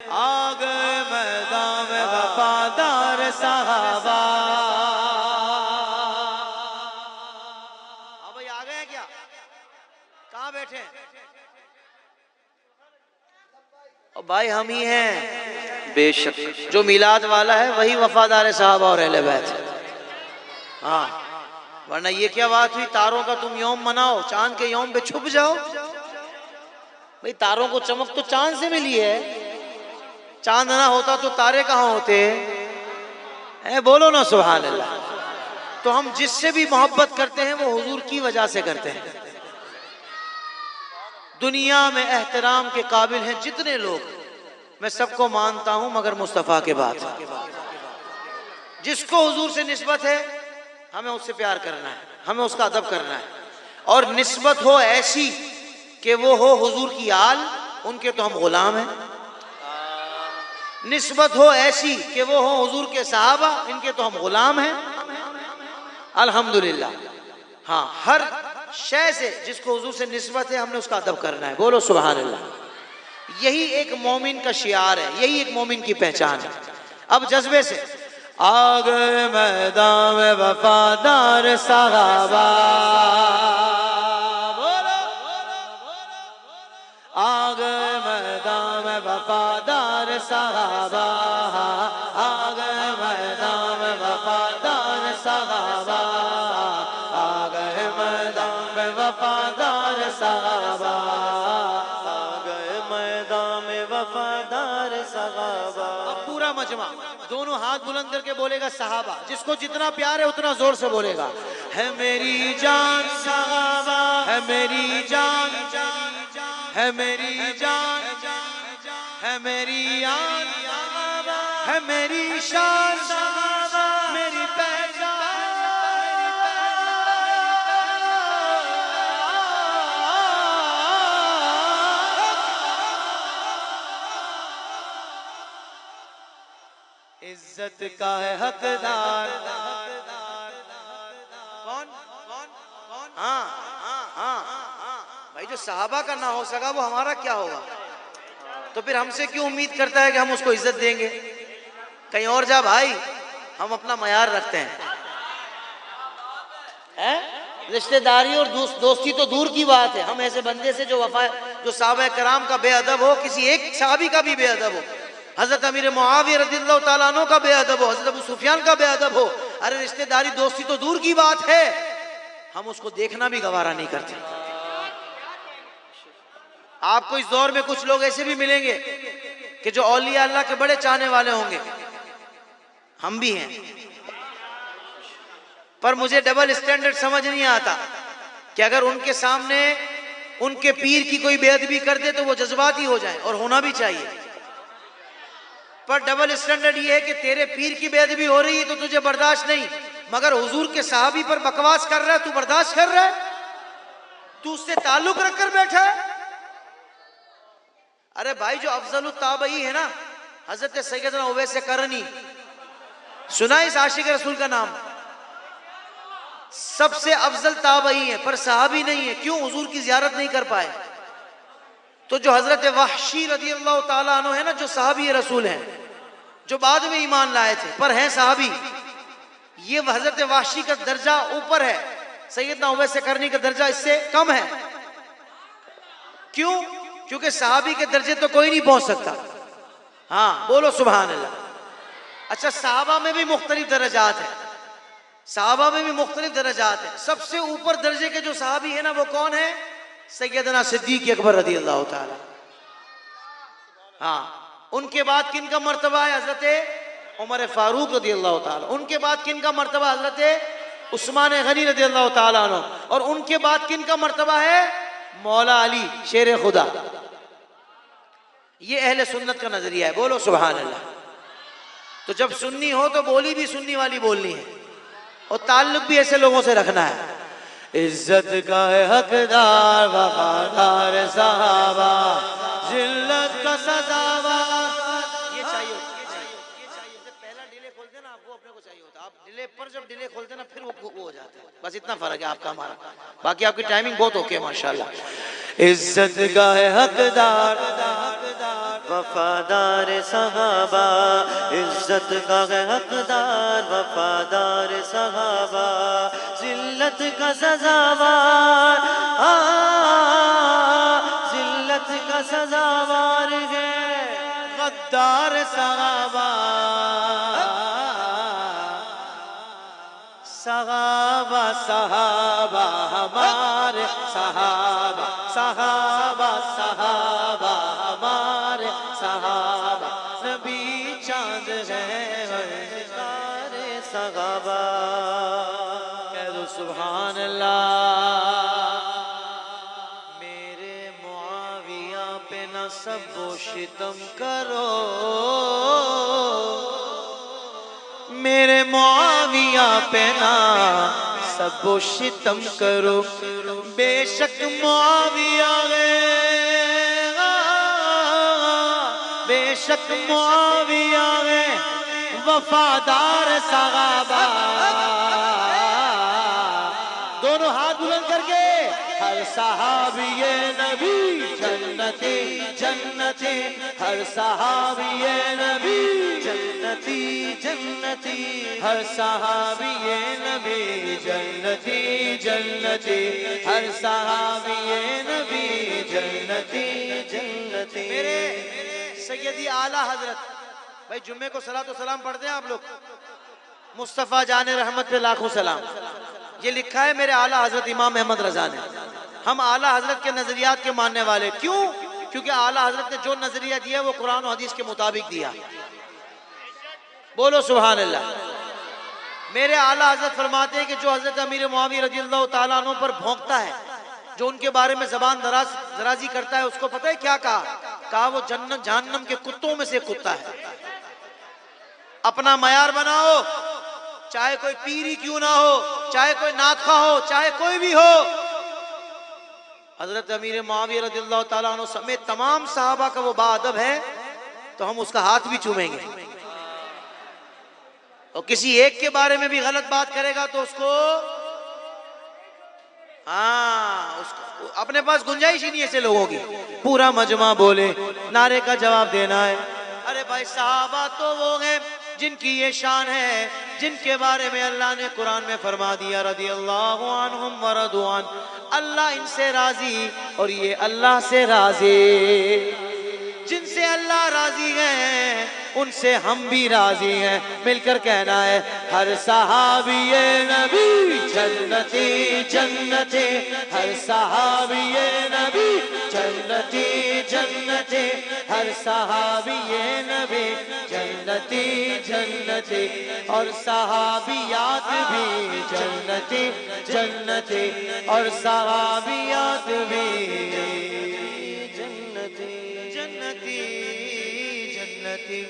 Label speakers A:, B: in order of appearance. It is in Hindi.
A: आ गए मैदान में वफादार सहाबा। अब भाई आ गए क्या? कहाँ बैठे? भाई हम ही हैं। बेशक जो मिलाद वाला है वही वफादार सहाबा और अहले बैत। हाँ, वरना ये क्या बात हुई तारों का तुम यौम मनाओ, चांद के यौम पे छुप जाओ। भाई तारों को चमक तो चांद से मिली है, चांद ना होता तो तारे कहां होते? बोलो ना सुभान अल्लाह। तो हम जिससे भी मोहब्बत करते हैं वो हुजूर की वजह से करते हैं। दुनिया में एहतराम के काबिल हैं जितने लोग, मैं सबको मानता हूं मगर मुस्तफा के बाद। जिसको हुजूर से निस्बत है हमें उससे प्यार करना है, हमें उसका अदब करना है। और निस्बत हो ऐसी कि वो हो हुजूर की आल, उनके तो हम गुलाम हैं। निस्बत हो ऐसी कि वो हो हुजूर के सहाबा, इनके तो हम गुलाम हैं। अल्हम्दुलिल्लाह। हाँ, हर शय से जिसको हुजूर से निस्बत है हमने उसका अदब करना है। बोलो सुभान अल्लाह। यही एक मोमिन का शियार है, यही एक मोमिन की पहचान है। अब जज्बे से आ गए मैदान में वफादार सहाबा। आ गए मैदान में वफादार सहाबा। आ गए मैदान में वफादार सहाबा। आ गए मैदान में वफादार सहाबा। आ गए मैदान में वफादार सहाबा। अब पूरा मजमा दोनों हाथ बुलंद करके बोलेगा सहाबा। जिसको जितना प्यार है उतना जोर से बोलेगा। है मेरी जान सहाबा, है मेरी जान, है मेरी जान, है मेरी आन, है मेरी शान, मेरी पहचान। इज्जत का है हकदार। कौन कौन कौन? हाँ हाँ हाँ भाई, जो सहाबा का ना हो सका वो हमारा क्या होगा? तो फिर हमसे क्यों उम्मीद करता है कि हम उसको इज्जत देंगे? कहीं और जा भाई, हम अपना मयार रखते हैं। रिश्तेदारी और दोस्ती तो दूर की बात है। हम ऐसे बंदे से जो सहाबा कराम का बेअदब हो, किसी एक सहाबी का भी बेअदब हो, हजरत अमीर मुआविया रज़ियल्लाहु ताला अन्हु का बेअदब हो, हजरत अबू सुफियान का बेअदब हो, अरे रिश्तेदारी दोस्ती तो दूर की बात है, हम उसको देखना भी गवारा नहीं करते। आपको इस दौर में कुछ लोग ऐसे भी मिलेंगे कि जो औलिया अल्लाह के बड़े चाहने वाले होंगे, हम भी हैं। पर मुझे डबल स्टैंडर्ड समझ नहीं आता कि अगर उनके सामने उनके पीर की कोई बेअदबी कर दे तो वो जज्बाती हो जाए, और होना भी चाहिए। पर डबल स्टैंडर्ड ये है कि तेरे पीर की बेअदबी हो रही है तो तुझे बर्दाश्त नहीं, मगर हुजूर के सहाबी पर बकवास कर रहा है, तू बर्दाश्त कर रहा है, तू उससे ताल्लुक रखकर बैठा है। अरे भाई, जो अफजलुत ताबई है ना, हजरत सैयदना उवैस करनी, सुना इस आशिक रसूल का नाम? सबसे अफजल ताबई है पर सहाबी नहीं है। क्यों? हुजूर की जियारत नहीं कर पाए। तो जो हजरत वहशी रज़ियल्लाहु ताला अन्हु है ना, जो सहाबी रसूल हैं, जो बाद में ईमान लाए थे पर हैं सहाबी, ये हजरत वहशी का दर्जा ऊपर है, सैयदना उवैस करनी का दर्जा इससे कम है। क्यों? क्योंकि सहाबी के दर्जे तो कोई नहीं पहुंच सकता। हाँ बोलो सुभान अल्लाह। अच्छा, सहाबा में भी मुख्तलिफ दर्जात है, सहाबा में भी मुख्तलिफ दर्जात है। सबसे ऊपर दर्जे के जो सहाबी है ना, वो कौन है? सैयदना सिद्दीक अकबर रज़ियल्लाहु ताला। हाँ, उनके बाद किन का मर्तबा है? हजरत उमर फारूक रज़ियल्लाहु ताला। उनके बाद किन का मर्तबा? हजरत उस्मान गनी रज़ियल्लाहु ताला अन्हु। और उनके बाद किन का मर्तबा है? मौला अली शेर खुदा। ये अहले सुन्नत का नजरिया है। बोलो सुभान अल्लाह। तो जब सुन्नी हो तो बोली भी सुन्नी वाली बोलनी है, और ताल्लुक भी ऐसे लोगों से रखना है। इज्जत का है हकदार वफादार सहाबा, जिल्लत का सजावार। ये चाहिए, ये चाहिए, ये चाहिए। जब पहला डिले खोलते ना आपको, अपने को चाहिए होता। आप डिले पर जब डिले खोलते ना फिर वो हो जाता है। बस इतना फर्क है आपका हमारा, बाकी आपकी टाइमिंग बहुत ओके माशाल्लाह। इज्जत का है हकदार वफादार सहाबा, इज्जत का है हकदार वफादार सहाबा, जिल्लत का सजावार जिल्लत का सजावार है गद्दार सहाबा, सहाबा सहाबा हमारे सहाबा, सहाबा सहाबा हमारे सहाबा, नबी चांद है सारे सहाबा। कह दो सुभान अल्लाह। मेरे मुआविया पे न सबो शितम करो, मेरे मुआविया पे ना सबो शितम करो, बेशक मुआविया है, बेशक मुआविया है वफादार सहाबा। दोनों हाथ बुलंद करके हर सहाबिये नबी जन्नती जन्नती, हर सहाबिये नबी जन्नती जन्नती, हर सहाबिये नबी जन्नती जन्नती, हर सहाबिये नबी जन्नती जन्नती। मेरे सैयदी आला हजरत भाई जुम्मे को सलातो सलाम पढ़ते हैं आप लोग, मुस्तफ़ा जाने रहमत पे लाखों सलाम। ये लिखा है मेरे आला हजरत इमाम अहमद रजा ने। हम आला हजरत के नजरियात के मानने वाले, क्यों? क्योंकि आला हजरत ने जो नजरिया दिया वो कुरान और हदीस के मुताबिक दिया। बोलो सुभान अल्लाह। मेरे आला हजरत फरमाते हैं कि जो हजरत अमीर मुआविया रज़ियल्लाहु ताला अन्हु पर भौंकता है, जो उनके बारे में जबान दराजी करता है, उसको पता है क्या कहा? कहा वो जन्नत जहन्नम के कुत्तों में से कुत्ता है। अपना मयार बनाओ, चाहे कोई पीरी क्यों ना हो, चाहे कोई नातखा हो, चाहे कोई भी हो। हजरत अमीर मुआविया रज़ियल्लाहु ताला अन्हु समेत तमाम सहाबा का वो बाअदब है, तो हम उसका हाथ भी चूमेंगे। और किसी एक के बारे में भी गलत बात करेगा तो उसको उसको अपने पास गुंजाइश ही नहीं है ऐसे लोगों की। पूरा मजमा बोले, नारे का जवाब देना है। अरे भाई सहाबा तो वो हैं जिनकी ये शान है, जिनके बारे में अल्लाह ने कुरान में फरमा दिया रदियल्लाहु अन्हुम व रदू अन, अल्लाह इनसे राजी और ये अल्लाह से राजी। जिनसे अल्लाह राजी है उनसे हम भी राजी हैं। मिलकर कहना है हर सहाबिये नबी जन्नती जन्नती, हर सहाबिये नबी जन्नती जन्नती, हर सहाबिये नबी जन्नती जन्नती, और सहाबियात भी जन्नती जन्नती, और सहाबियात भी जन्नती जन्नती जन्नती।